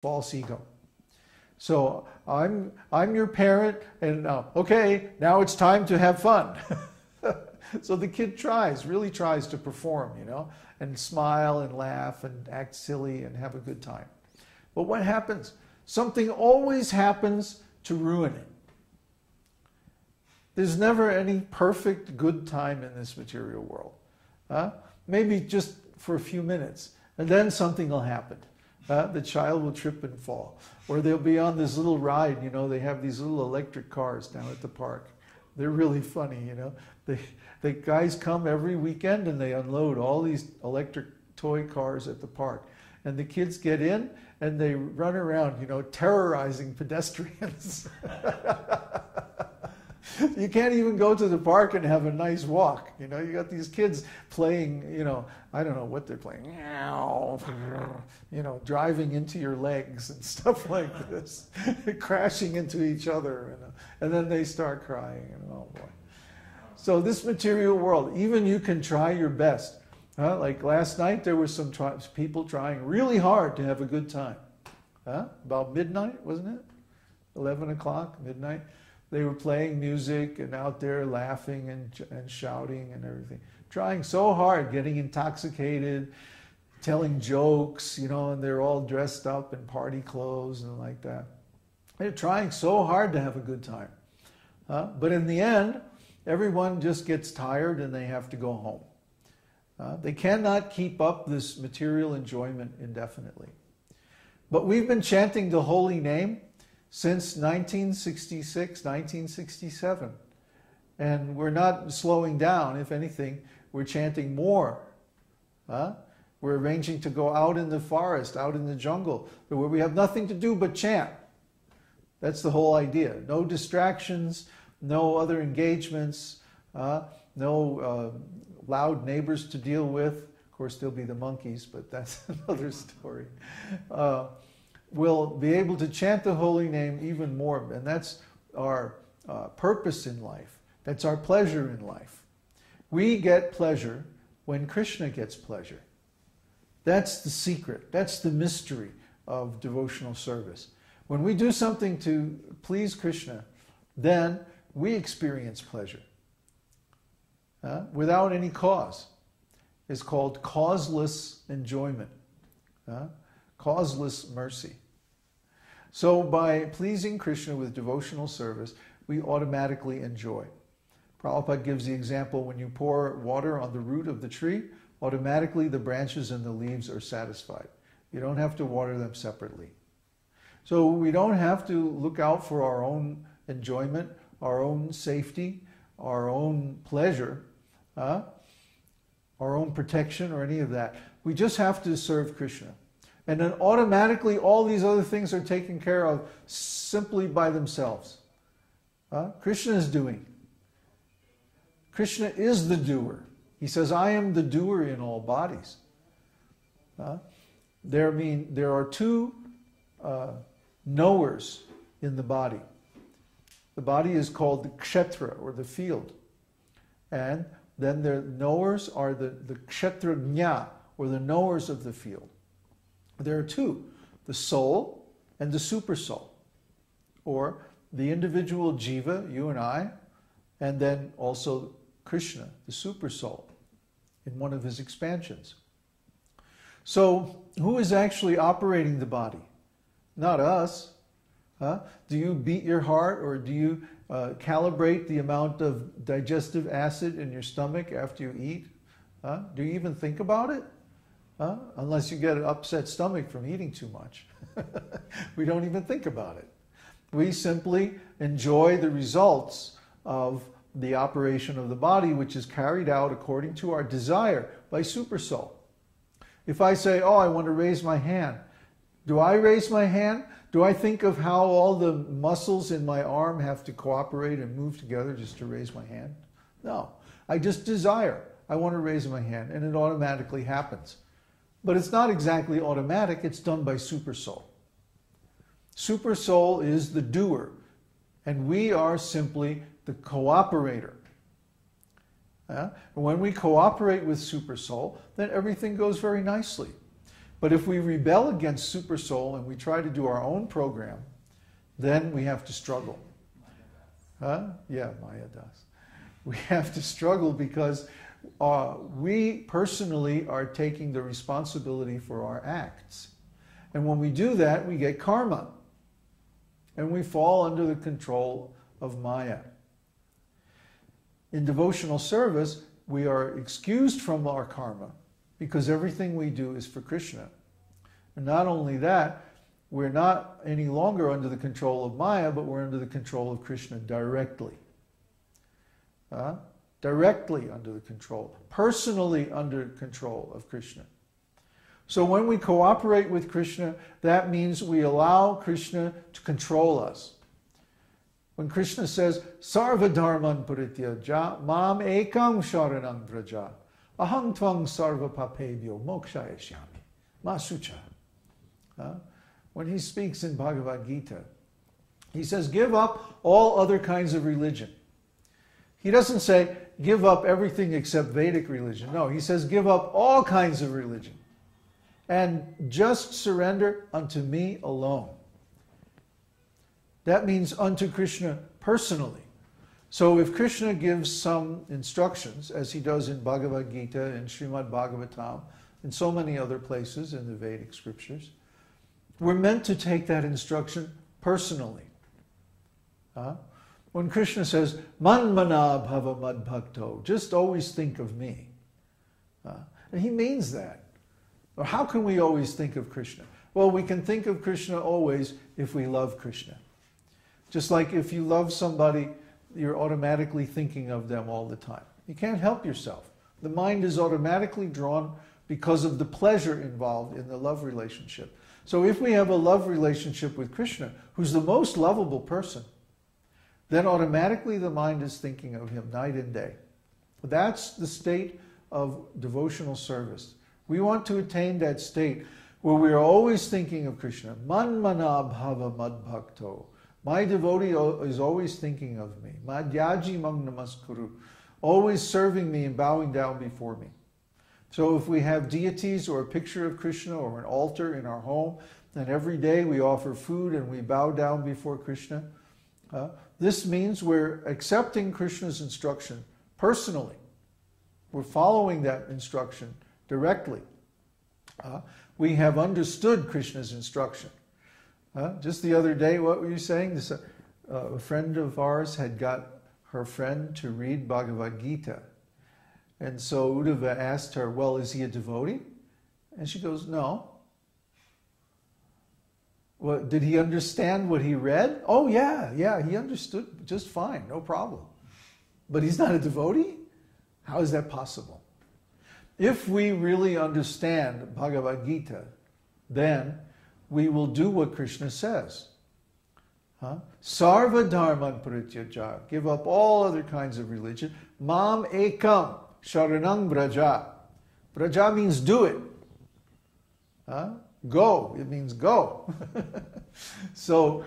false ego. So I'm your parent, and okay, now it's time to have fun. So the kid really tries to perform, and smile and laugh and act silly and have a good time. But what happens? Something always happens to ruin it. There's never any perfect good time in this material world. Maybe just for a few minutes, and then something will happen. The child will trip and fall. Or they'll be on this little ride, they have these little electric cars down at the park. They're really funny, The guys come every weekend and they unload all these electric toy cars at the park. And the kids get in and they run around, terrorizing pedestrians. You can't even go to the park and have a nice walk. You got these kids playing, I don't know what they're playing, driving into your legs and stuff like this, crashing into each other, and then they start crying, and oh boy. So this material world, even you can try your best. Like last night, there were some people trying really hard to have a good time. About midnight, wasn't it? 11 o'clock, midnight. They were playing music and out there laughing and shouting and everything. Trying so hard, getting intoxicated, telling jokes, and they're all dressed up in party clothes and like that. They're trying so hard to have a good time. But in the end, everyone just gets tired and they have to go home. They cannot keep up this material enjoyment indefinitely. But we've been chanting the holy name since 1966, 1967. And we're not slowing down. If anything, we're chanting more. We're arranging to go out in the forest, out in the jungle, where we have nothing to do but chant. That's the whole idea. No distractions, no other engagements, no loud neighbors to deal with. Of course, there'll be the monkeys, but that's another story. We'll be able to chant the holy name even more, and that's our purpose in life. That's our pleasure in life. We get pleasure when Krishna gets pleasure. That's the secret. That's the mystery of devotional service. When we do something to please Krishna, then we experience pleasure without any cause. It's called causeless enjoyment. Causeless mercy. So by pleasing Krishna with devotional service, we automatically enjoy. Prabhupada gives the example, when you pour water on the root of the tree, automatically the branches and the leaves are satisfied. You don't have to water them separately. So we don't have to look out for our own enjoyment, our own safety, our own pleasure, our own protection or any of that. We just have to serve Krishna. And then automatically all these other things are taken care of simply by themselves. Krishna is doing. Krishna is the doer. He says, I am the doer in all bodies. There are two knowers in the body. The body is called the kshetra, or the field. And then the knowers are the kshetrajna, or the knowers of the field. There are two, the soul and the super soul, or the individual jiva, you and I, and then also Krishna, the super soul, in one of his expansions. So who is actually operating the body? Not us. Do you beat your heart, or do you calibrate the amount of digestive acid in your stomach after you eat? Do you even think about it? Unless you get an upset stomach from eating too much. We don't even think about it. We simply enjoy the results of the operation of the body, which is carried out according to our desire by super soul. If I say, oh, I want to raise my hand, do I raise my hand? Do I think of how all the muscles in my arm have to cooperate and move together just to raise my hand? No. I just desire. I want to raise my hand, and it automatically happens. But it's not exactly automatic. It's done by super soul. Super soul is the doer, and we are simply the cooperator. And when we cooperate with super soul, then everything goes very nicely. But if we rebel against Super Soul and we try to do our own program, then we have to struggle. Huh? Yeah, Maya does. We have to struggle because we personally are taking the responsibility for our acts. And when we do that, we get karma. And we fall under the control of Maya. In devotional service, we are excused from our karma because everything we do is for Krishna. And not only that, we're not any longer under the control of Maya, but we're under the control of Krishna directly. Directly under the control, personally under control of Krishna. So when we cooperate with Krishna, that means we allow Krishna to control us. When Krishna says, Sarva dharman parityaja, mam ekam sharanam vraja, aham tvang sarva papebhyo mokshayashyami, masucha. When he speaks in Bhagavad Gita, he says, give up all other kinds of religion. He doesn't say, give up everything except Vedic religion. No, he says, give up all kinds of religion. And just surrender unto me alone. That means unto Krishna personally. So if Krishna gives some instructions, as he does in Bhagavad Gita, in Srimad Bhagavatam, and so many other places in the Vedic scriptures, we're meant to take that instruction personally. When Krishna says, Manmana bhava madbhakto, just always think of me. And he means that. Or how can we always think of Krishna? Well, we can think of Krishna always if we love Krishna. Just like if you love somebody, you're automatically thinking of them all the time. You can't help yourself. The mind is automatically drawn because of the pleasure involved in the love relationship. So if we have a love relationship with Krishna, who's the most lovable person, then automatically the mind is thinking of him night and day. That's the state of devotional service. We want to attain that state where we are always thinking of Krishna. Manmana bhava madbhakto. My devotee is always thinking of me. Madhyaji mang namaskuru. Always serving me and bowing down before me. So if we have deities or a picture of Krishna or an altar in our home, then every day we offer food and we bow down before Krishna. This means we're accepting Krishna's instruction personally. We're following that instruction directly. We have understood Krishna's instruction. Just the other day, what were you saying? A friend of ours had got her friend to read Bhagavad Gita. And so Uddhava asked her, well, is he a devotee? And she goes, no. Well, did he understand what he read? Oh, yeah, he understood just fine, no problem. But he's not a devotee? How is that possible? If we really understand Bhagavad Gita, then we will do what Krishna says. Sarva dharman parityaja, give up all other kinds of religion. Mam ekam sharanam vraja. Vraja means do it. Go, it means go. So,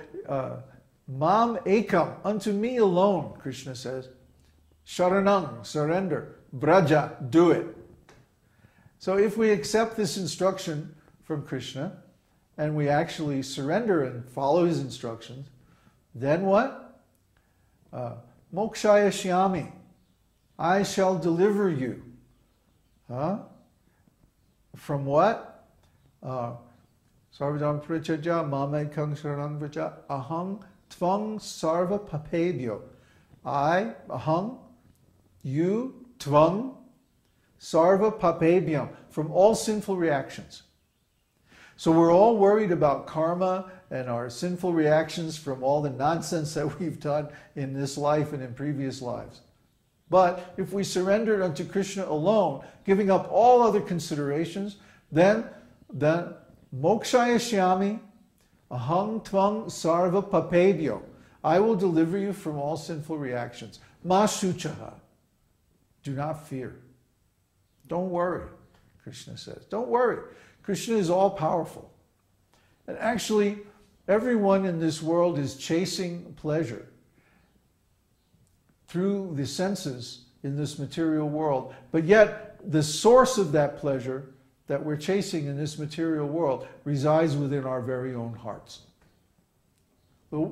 mam ekam, unto me alone, Krishna says. Sharanam, surrender. Vraja, do it. So if we accept this instruction from Krishna, and we actually surrender and follow his instructions, then what? Mokshaya shyami. I shall deliver you. From what? Sarvadam prachaja mamekang sharanam vraja aham tvang sarva papebhyo. I, aham, you, tvang, sarva papebhyam, from all sinful reactions. So we're all worried about karma and our sinful reactions from all the nonsense that we've done in this life and in previous lives. But if we surrendered unto Krishna alone, giving up all other considerations, then mokshaya shyami aham tvang sarva papebhyo. I will deliver you from all sinful reactions. Ma shuchaha. Do not fear. Don't worry, Krishna says. Don't worry. Krishna is all-powerful. And actually, everyone in this world is chasing pleasure through the senses in this material world. But yet, the source of that pleasure that we're chasing in this material world resides within our very own hearts.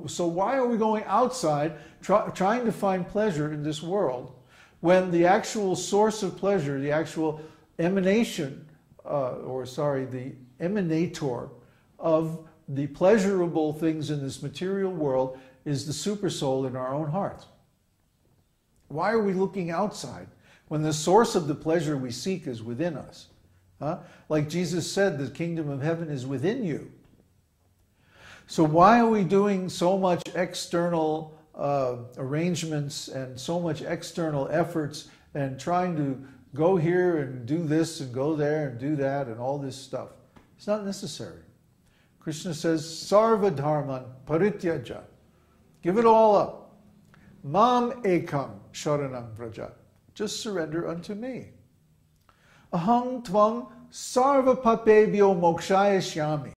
So why are we going outside trying to find pleasure in this world when the actual source of pleasure, the actual emanation, the emanator of the pleasurable things in this material world is the supersoul in our own hearts? Why are we looking outside when the source of the pleasure we seek is within us? Like Jesus said, the kingdom of heaven is within you. So why are we doing so much external arrangements and so much external efforts and trying to go here and do this and go there and do that and all this stuff? It's not necessary. Krishna says, Sarva dharman parityaja. Give it all up. Mam ekam sharanam vraja. Just surrender unto me. Aham tvang sarva papebhyo mokshaya shyami.